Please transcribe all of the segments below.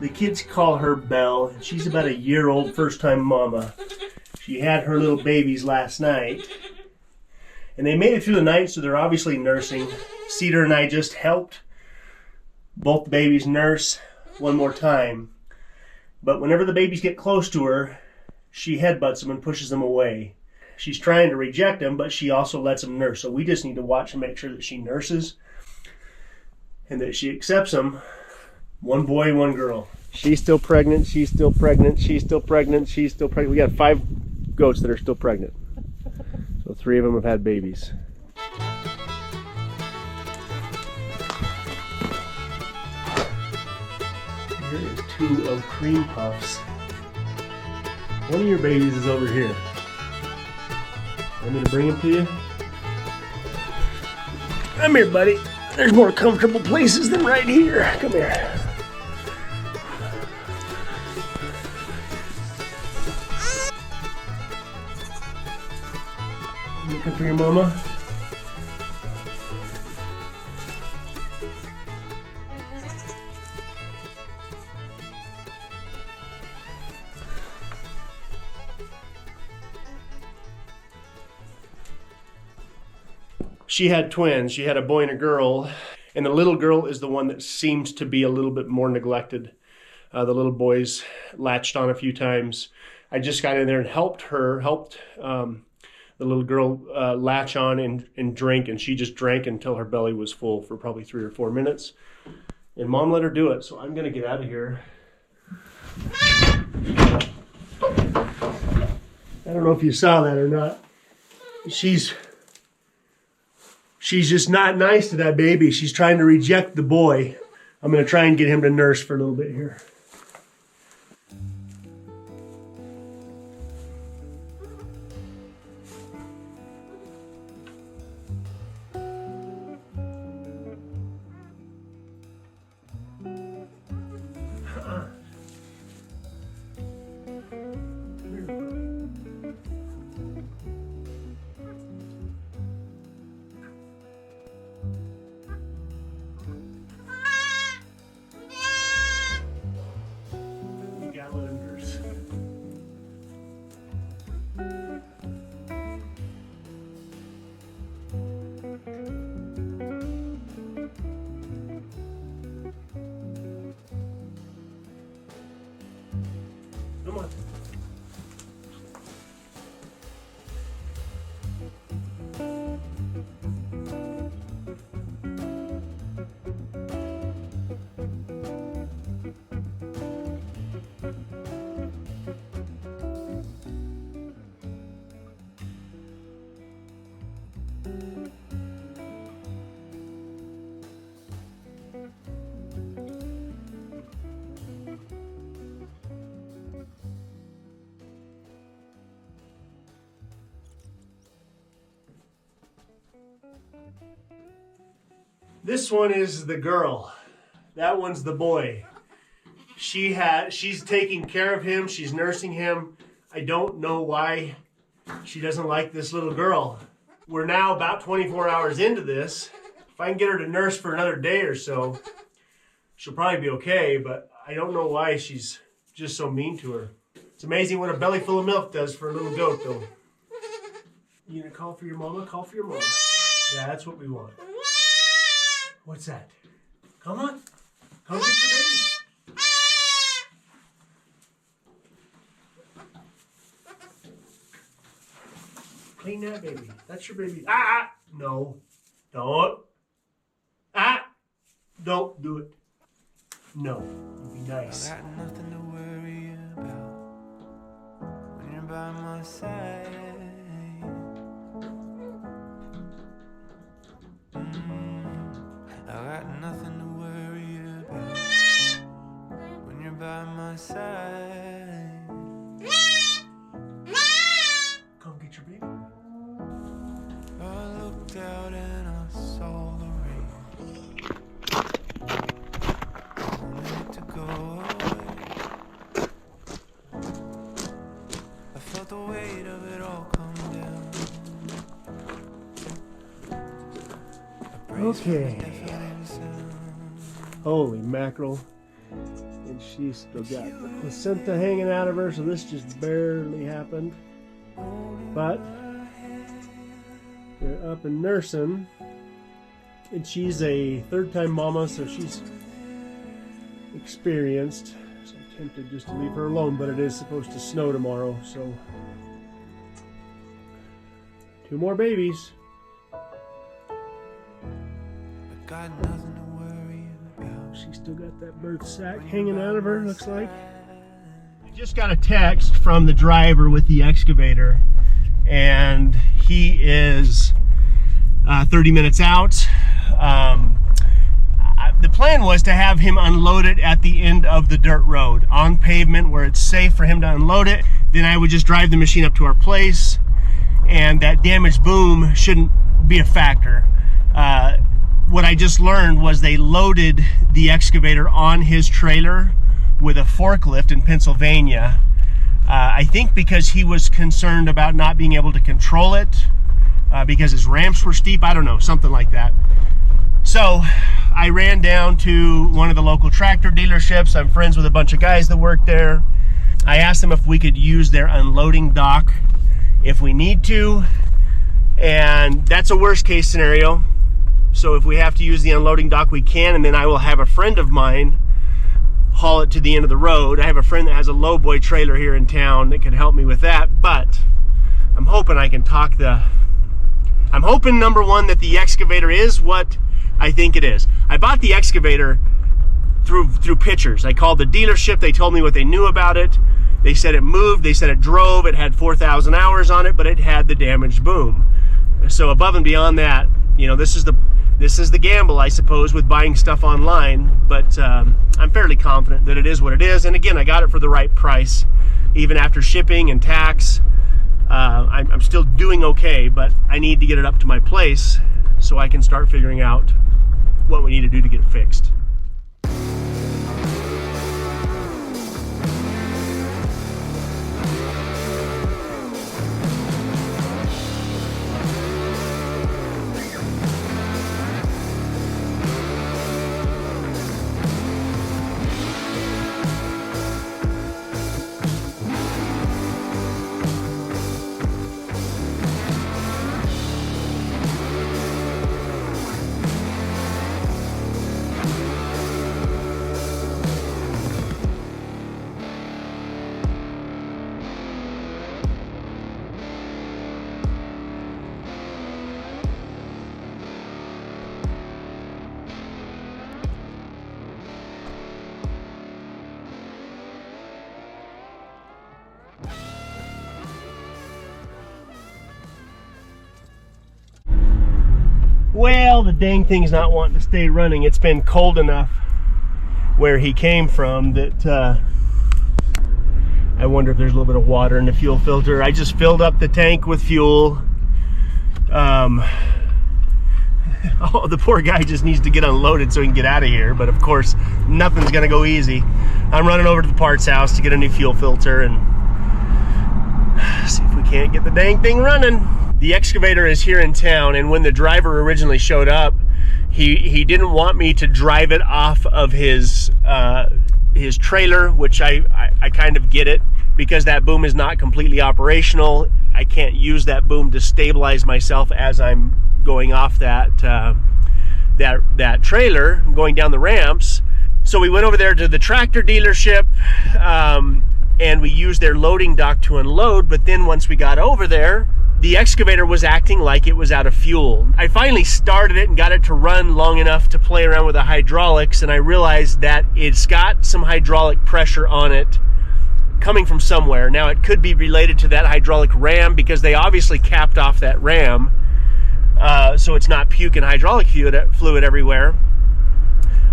The kids call her Belle. She's about a year-old first-time mama. She had her little babies last night. And they made it through the night, so they're obviously nursing. Cedar and I just helped both babies nurse one more time. But whenever the babies get close to her, she headbutts them and pushes them away. She's trying to reject them, but she also lets them nurse. So we just need to watch and make sure that she nurses and that she accepts them. One boy, one girl. She's still pregnant, she's still pregnant, she's still pregnant, she's still pregnant. We got 5 goats that are still pregnant. So 3 of them have had babies. Here is 2 of cream puffs. One of your babies is over here. Want me to bring him to you? Come here, buddy. There's more comfortable places than right here. Come here. Looking for your mama? She had twins. She had a boy and a girl, and the little girl is the one that seems to be a little bit more neglected. The little boys latched on a few times. I just got in there and helped the little girl latch on and drink, and she just drank until her belly was full for probably 3 or 4 minutes. And Mom let her do it, so I'm gonna get out of here. I don't know if you saw that or not. She's just not nice to that baby. She's trying to reject the boy. I'm gonna try and get him to nurse for a little bit here. Come on. This one is the girl. That one's the boy. She's taking care of him. She's nursing him. I don't know why she doesn't like this little girl. We're now about 24 hours into this. If I can get her to nurse for another day or so, she'll probably be okay, but I don't know why she's just so mean to her. It's amazing what a belly full of milk does for a little goat, though. You gonna call for your mama? Call for your mama. That's what we want. What's that? Come on. Come get your baby. Clean that baby. That's your baby. Ah! No. Don't. Ah! Don't do it. No. Be nice. I got nothing to worry about when you're by my side. I got nothing to worry about when you're by my side. Come get your baby. I looked out and I saw the rain. I wanted to go away. I felt the weight of it all come down. Okay. Holy mackerel. And she's still got the placenta hanging out of her, so this just barely happened. But they're up and nursing. And she's a third-time mama, so she's experienced. So I'm tempted just to leave her alone, but it is supposed to snow tomorrow, so 2 more babies. I got nothing to worry about. She's still got that birth sac hanging out of her, looks like. I just got a text from the driver with the excavator, and he is 30 minutes out. The plan was to have him unload it at the end of the dirt road on pavement where it's safe for him to unload it. Then I would just drive the machine up to our place, and that damaged boom shouldn't be a factor. What I just learned was they loaded the excavator on his trailer with a forklift in Pennsylvania. I think because he was concerned about not being able to control it, because his ramps were steep. I don't know, something like that. So I ran down to one of the local tractor dealerships. I'm friends with a bunch of guys that work there. I asked them if we could use their unloading dock if we need to, and that's a worst case scenario. So if we have to use the unloading dock, we can, and then I will have a friend of mine haul it to the end of the road. I have a friend that has a lowboy trailer here in town that can help me with that, but I'm hoping I can talk I'm hoping, number one, that the excavator is what I think it is. I bought the excavator through pictures. I called the dealership. They told me what they knew about it. They said it moved. They said it drove. It had 4,000 hours on it, but it had the damaged boom. So above and beyond that, you know, this is the gamble, I suppose, with buying stuff online. But I'm fairly confident that it is what it is. And again, I got it for the right price, even after shipping and tax. I'm still doing okay, but I need to get it up to my place so I can start figuring out what we need to do to get it fixed. Well, the dang thing's not wanting to stay running. It's been cold enough where he came from that I wonder if there's a little bit of water in the fuel filter. I just filled up the tank with fuel. Oh, the poor guy just needs to get unloaded so he can get out of here. But of course, nothing's gonna go easy. I'm running over to the parts house to get a new fuel filter and see if we can't get the dang thing running. The excavator is here in town, and when the driver originally showed up, he didn't want me to drive it off of his trailer, which I kind of get it, because that boom is not completely operational. I can't use that boom to stabilize myself as I'm going off that trailer, going down the ramps. So we went over there to the tractor dealership, and we used their loading dock to unload. But then once we got over there, the excavator was acting like it was out of fuel. I finally started it and got it to run long enough to play around with the hydraulics, and I realized that it's got some hydraulic pressure on it coming from somewhere. Now, it could be related to that hydraulic ram, because they obviously capped off that ram, so it's not puking hydraulic fluid everywhere.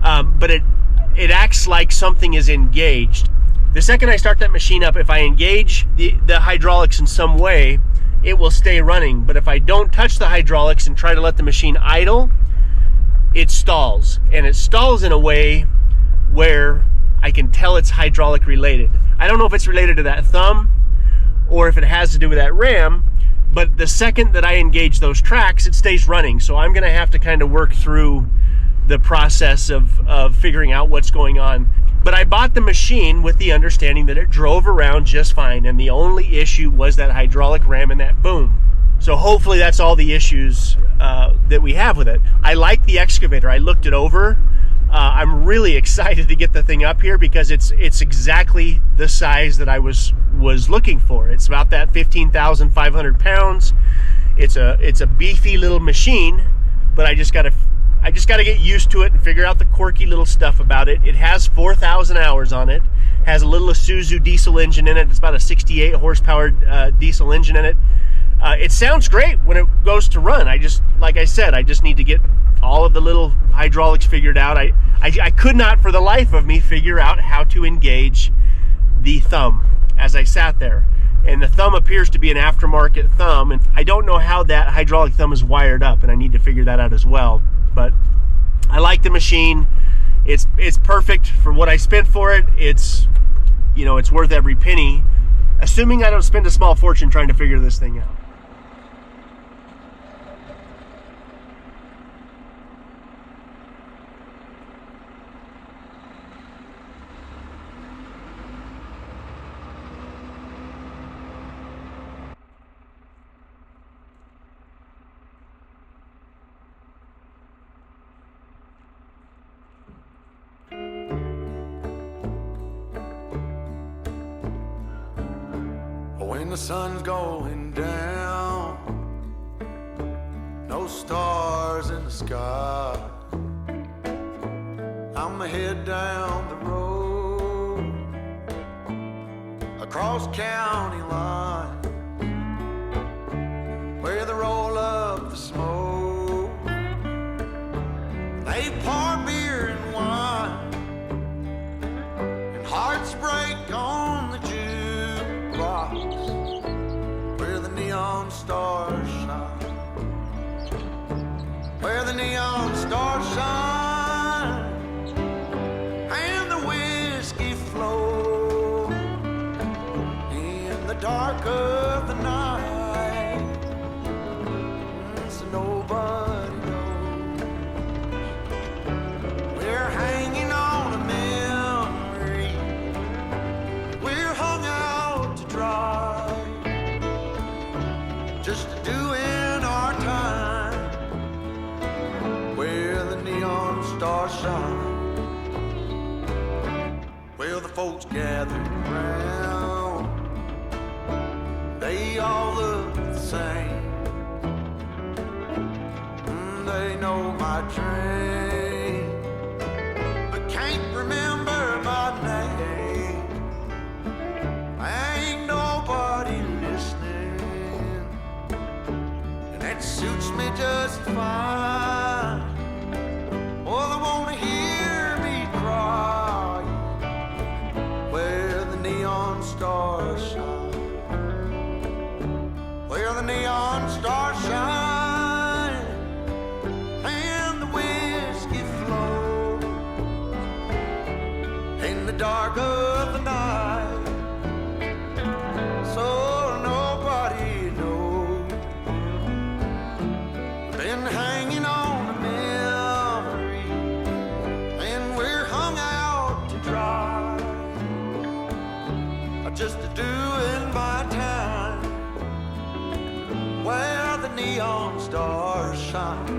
But it acts like something is engaged. The second I start that machine up, if I engage the hydraulics in some way, it will stay running. But if I don't touch the hydraulics and try to let the machine idle, it stalls. And it stalls in a way where I can tell it's hydraulic related. I don't know if it's related to that thumb or if it has to do with that ram, but the second that I engage those tracks, it stays running. So I'm gonna have to kind of work through the process of figuring out what's going on. But I bought the machine with the understanding that it drove around just fine, and the only issue was that hydraulic ram and that boom. So hopefully that's all the issues that we have with it. I like the excavator. I looked it over. I'm really excited to get the thing up here because it's exactly the size that I was looking for. It's about that 15,500 pounds. It's a beefy little machine, but I just gotta get used to it and figure out the quirky little stuff about it. It has 4,000 hours on it. Has a little Isuzu diesel engine in it. It's about a 68 horsepower diesel engine in it. It sounds great when it goes to run. Like I said, I just need to get all of the little hydraulics figured out. I could not for the life of me figure out how to engage the thumb as I sat there. And the thumb appears to be an aftermarket thumb, and I don't know how that hydraulic thumb is wired up, and I need to figure that out as well. But I like the machine. It's perfect for what I spent for it. It's worth every penny, assuming I don't spend a small fortune trying to figure this thing out. When the sun's going down, no stars in the sky, I'ma head down the road across county lines where they roll up the smoke. They pour beer and wine, and hearts break on the jukebox where the neon stars shine, where the neon stars shine, and the whiskey flows in the dark of the night, so nobody knows we're hanging on a memory, we're hung out to dry, just doing our time where the neon stars shine. Well, the folks gathered around, they all look the same. They know my train, but can't remember my name. Ain't nobody listening, and that suits me just fine. Oh, they wanna hear me cry where the neon stars shine, where the neon stars shine, and the whiskey flows in the dark of the night, so nobody knows. Been hanging on a memory, and we're hung out to dry, just doing my time where the neon stars shine.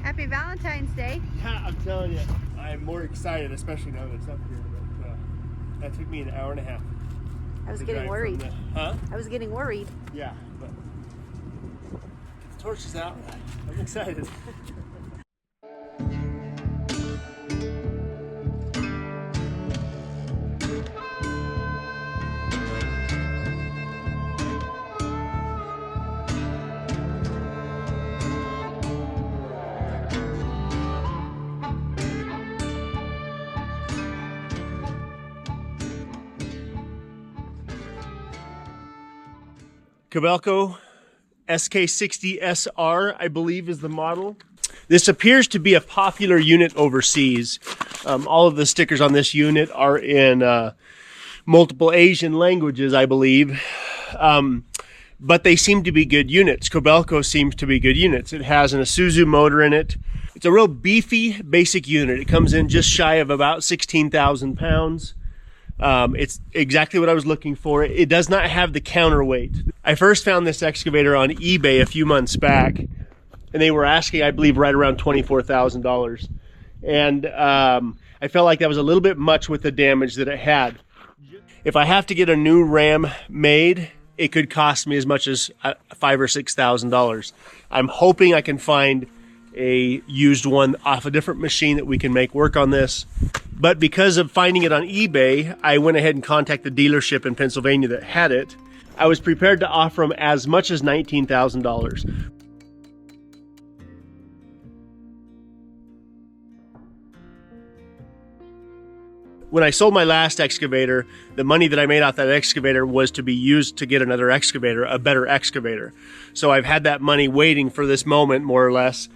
Happy Valentine's Day. Yeah, I'm telling you, I'm more excited, especially now that it's up here. But that took me an hour and a half. I was to getting drive worried. from the- I was getting worried. Yeah, but the torch is out. I'm excited. Kobelco SK60SR, I believe is the model. This appears to be a popular unit overseas. All of the stickers on this unit are in multiple Asian languages, I believe. But they seem to be good units. Kobelco seems to be good units. It has an Isuzu motor in it. It's a real beefy basic unit. It comes in just shy of about 16,000 pounds. It's exactly what I was looking for. It does not have the counterweight. I first found this excavator on eBay a few months back, and they were asking, I believe, right around $24,000. And I felt like that was a little bit much with the damage that it had. If I have to get a new ram made, it could cost me as much as $5,000 or $6,000. I'm hoping I can find a used one off a different machine that we can make work on this. But because of finding it on eBay, I went ahead and contacted the dealership in Pennsylvania that had it. I was prepared to offer them as much as $19,000. When I sold my last excavator, the money that I made off that excavator was to be used to get another excavator, a better excavator. So I've had that money waiting for this moment, more or less.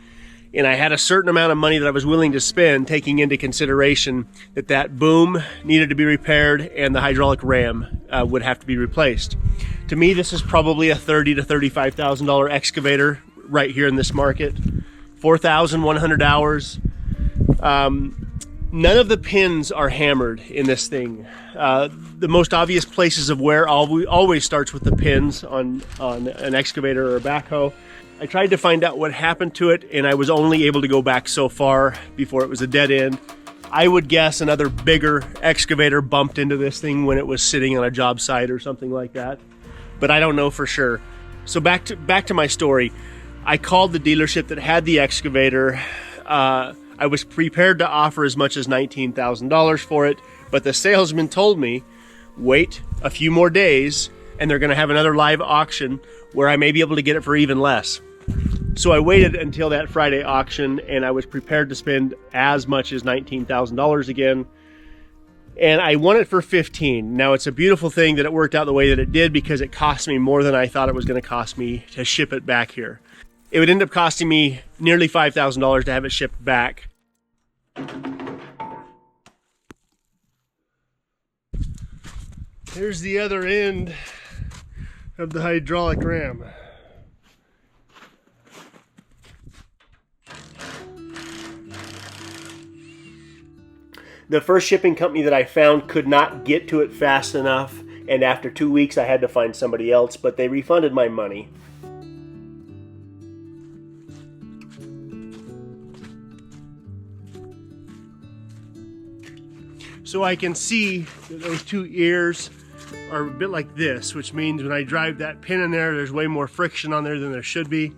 And I had a certain amount of money that I was willing to spend, taking into consideration that that boom needed to be repaired and the hydraulic ram would have to be replaced. To me, this is probably a $30,000 to $35,000 excavator right here in this market. 4,100 hours. None of the pins are hammered in this thing. The most obvious places of wear always starts with the pins on an excavator or a backhoe. I tried to find out what happened to it, and I was only able to go back so far before it was a dead end. I would guess another bigger excavator bumped into this thing when it was sitting on a job site or something like that, but I don't know for sure. So back to my story. I called the dealership that had the excavator. I was prepared to offer as much as $19,000 for it, but the salesman told me, wait a few more days, and they're going to have another live auction where I may be able to get it for even less. So I waited until that Friday auction, and I was prepared to spend as much as $19,000 again. And I won it for $15,000. Now, it's a beautiful thing that it worked out the way that it did, because it cost me more than I thought it was going to cost me to ship it back here. It would end up costing me nearly $5,000 to have it shipped back. Here's the other end of the hydraulic ram. The first shipping company that I found could not get to it fast enough, and after 2 weeks I had to find somebody else, but they refunded my money. So I can see that those two ears are a bit like this, which means when I drive that pin in there, there's way more friction on there than there should be.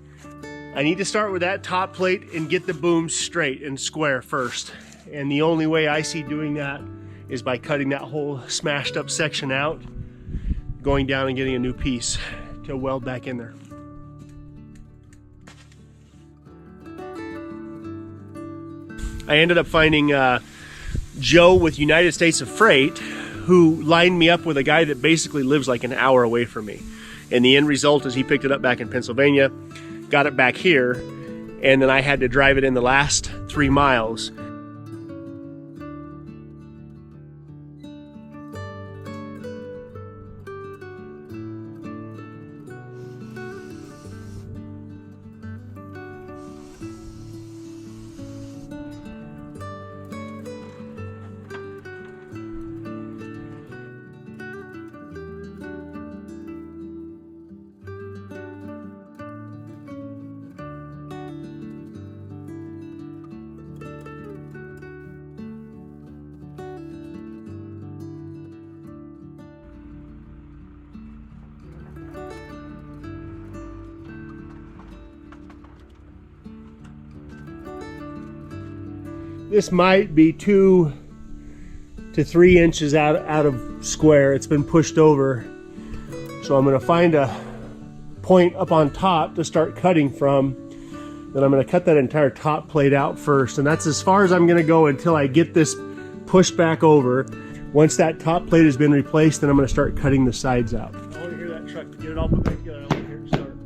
I need to start with that top plate and get the boom straight and square first. And the only way I see doing that is by cutting that whole smashed up section out, going down and getting a new piece to weld back in there. I ended up finding Joe with United States of Freight, who lined me up with a guy that basically lives like an hour away from me. And the end result is he picked it up back in Pennsylvania, got it back here, and then I had to drive it in the last 3 miles. This might be 2 to 3 inches out of square. It's been pushed over. So I'm going to find a point up on top to start cutting from. Then I'm going to cut that entire top plate out first. And that's as far as I'm going to go until I get this pushed back over. Once that top plate has been replaced, then I'm going to start cutting the sides out. I want to hear that truck truck to get it all put back together. I'll here to start.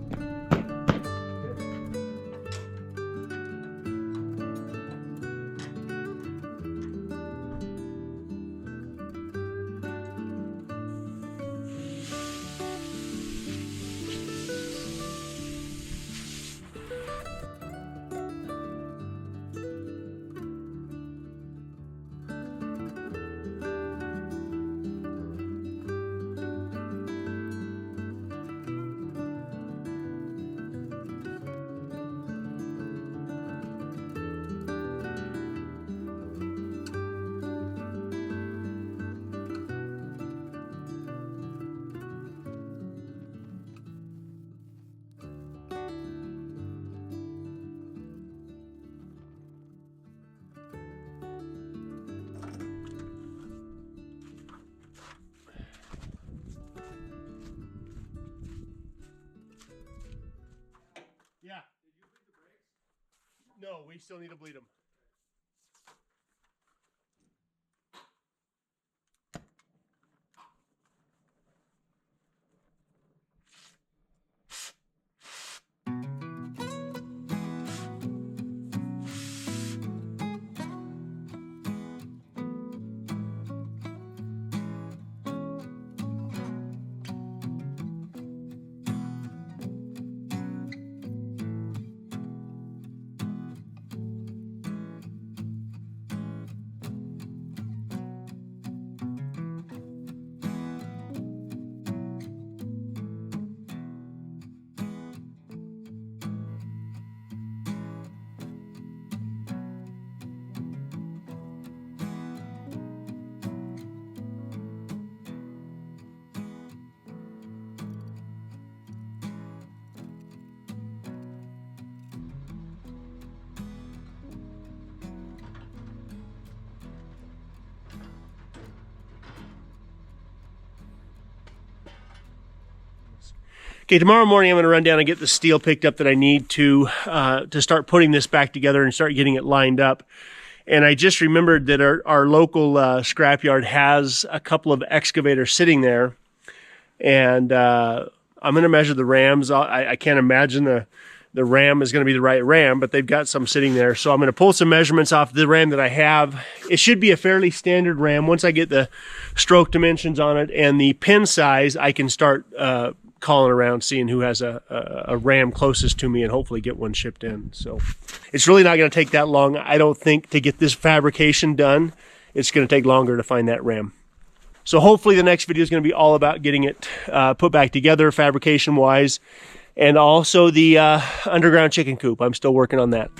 Yeah. Did you bleed the brakes? No, we still need to bleed them. Okay, tomorrow morning I'm going to run down and get the steel picked up that I need to start putting this back together and start getting it lined up. And I just remembered that our local scrapyard has a couple of excavators sitting there. And I'm going to measure the rams. I can't imagine the ram is going to be the right ram, but they've got some sitting there. So I'm going to pull some measurements off the ram that I have. It should be a fairly standard ram. Once I get the stroke dimensions on it and the pin size, I can start calling around, seeing who has a ram closest to me, and hopefully get one shipped in. So it's really not going to take that long, I don't think, to get this fabrication done. It's going to take longer to find that ram. So hopefully the next video is going to be all about getting it put back together fabrication wise, and also the underground chicken coop. I'm still working on that.